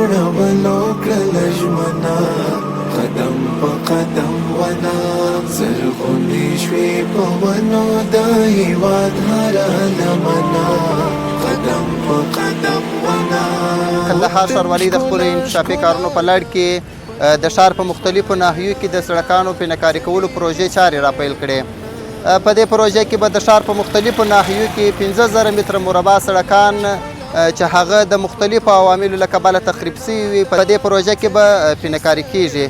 جوړولو کله ژمنه قدم په قدم ونه زرغونې شوې په ونو د هېواد هره لمنه قدم په قدم ونه. کندهار ښاروالي د خپلو انکشافي کارونو په لړ کې د ښار په مختلفو ناحیو کې د سړکانو پینهکاري کولو پروژې چارې راپیل کړې. په دې پروژې کې به د ښار په مختلفو ناحیو کې 15,000 متره مربع سړکان چې هغه د مختلفو عواملو له کبله تخریب سوي وي په دې پروژه کې به پینهکاري کیږي.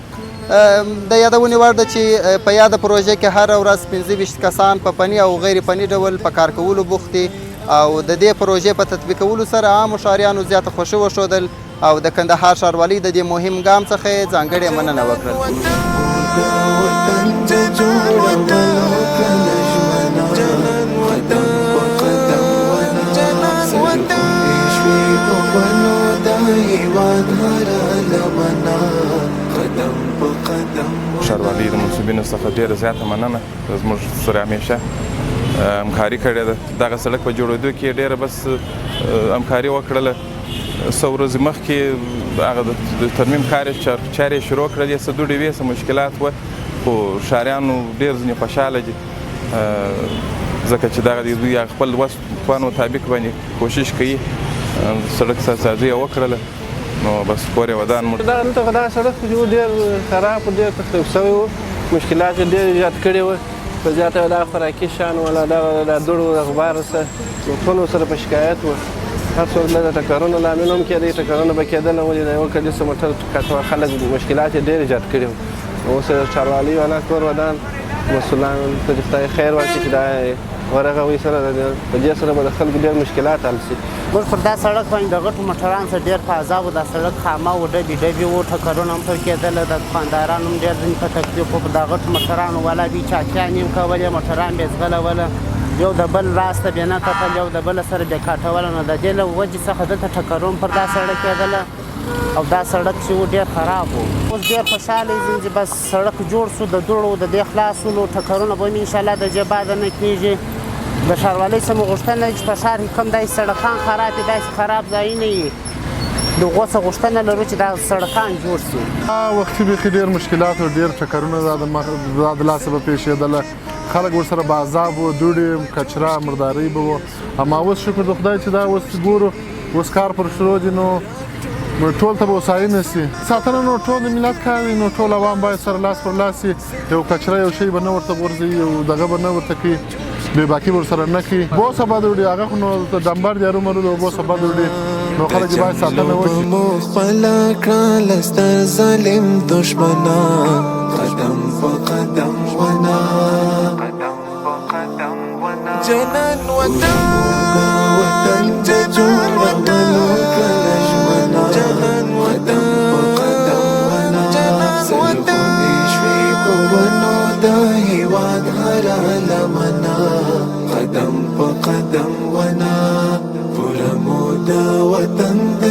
د یادونې وړ ده چې په یاده پروژه کې هره ورځ 25 کسان په فني او غیر فني ډول په کار کولو بوخت دي او د دې پروژې په تطبیقولو سره عامو ښاریانو زیاته خوښي وښودل او د کندهار ښاروالۍ د دې مهم ګام څخه یې ځانګړې مننه وکړه. ښاروالۍ د منصوبینو څخه ډېره زیاته مننه زموږ سره همیشه همکاري کړې ده. دغه سړک په جوړېدو کې ډېره بس همکاري وکړله. څو ورځې مخکې هغه د ترمیم چارې شروع کړلې، څه دوړې وې، څه مشکلات وه، خو ښاریانو ډېر ځینې خوشحاله دي ځکه چې دغه دوی خپل وس توان مطابق باندې کوشش کوي سړک سازي یې وکړله. نو بس کور یې ودان موږ دغه سړک ډېر خراب و، ډېر تخریب شوی و، مشکلات یې ډېر زیات کړي وو. په زیاته دا خوراکي شیان ولا دا دوړو د غبار سره ټولو سره په شکایت وو. هر څوک د ټکرونو لامل هم کېدی، ټکرونه به کېدل، ولې د یوه کلیسه موټر خلک مشکلات یې ډېر زیات کړي وو. اوس ښاروالۍ والا کور ودان مسؤلان ته دې خدای خیر ورکړي چې دا ورغوي سره په دې سره به د خلکو ډېر مشکلات حل شي. موږ پر دا سړک باندې د غټو موټرانو سره ډېر په عذاب و. دا سړک خامه و، ډبې وو، ټکرونه هم پرې کېدله، د دوکاندارانو هم ډېر ځینې په تکلیف وو. په دا غټو موټرانو والا بې چاقیانې هم کولې، موټران بې ځغلوله، یو د بل راسته بې نه کتل، یو د بل سره بې کاټوله. نو د دې له وجې څخه دلته ټکرونه پر دا سړک کېدله او دا سړک چې و ډېر خراب و. اوس ډېر خوشحاله یم چې بس سړک جوړ شو، د دوړو د دې خلاص شولو، ټکرونه به هم انشاءالله د دې بعده نه کېږي. د ښاروالۍ څخه مو غوښتنه ده چې په ښار کې کوم داسې سړکان خراب دي، داسې خراب ځایونه یې د هغو څخه غوښتنه لرو چې دا سړکان جوړ شي. وختي بیخي ډېر مشکلات او ډېر ټکرونه د لاسه به پیښېدله، خلک ورسره به عذاب وو، دوړې، کچره، مردارۍ به وو. اما اوس شکر د خدای چې دا اوس ګورو اوس کار پر شروع دي، نو ټول ته به هوساینه سي. ساتنه نو ټول د ملت کار دی، نو ټول عوام باید سره لاس پر لاس سي. یو کچره یو شی به نه ورته غورځوي، یو دغه به نه ورته کوي، بې باکي به ورسره نه کوي. اوبو څخه بد وړي هغه خو نو ډمبر دی هرومرو د اوبو څخه بد وړي، نو خلک باید ساتنه وکړي. مو خپله کړله ستر ظالم دښمنان قدم په قدم ونه جنان وطن د جوړولو کله ژمنه جنان وطن په قدم ونه زرغونې شوې په ونو د هېواد هره لمنه قدم په قدم ونه پوره مو د وطن د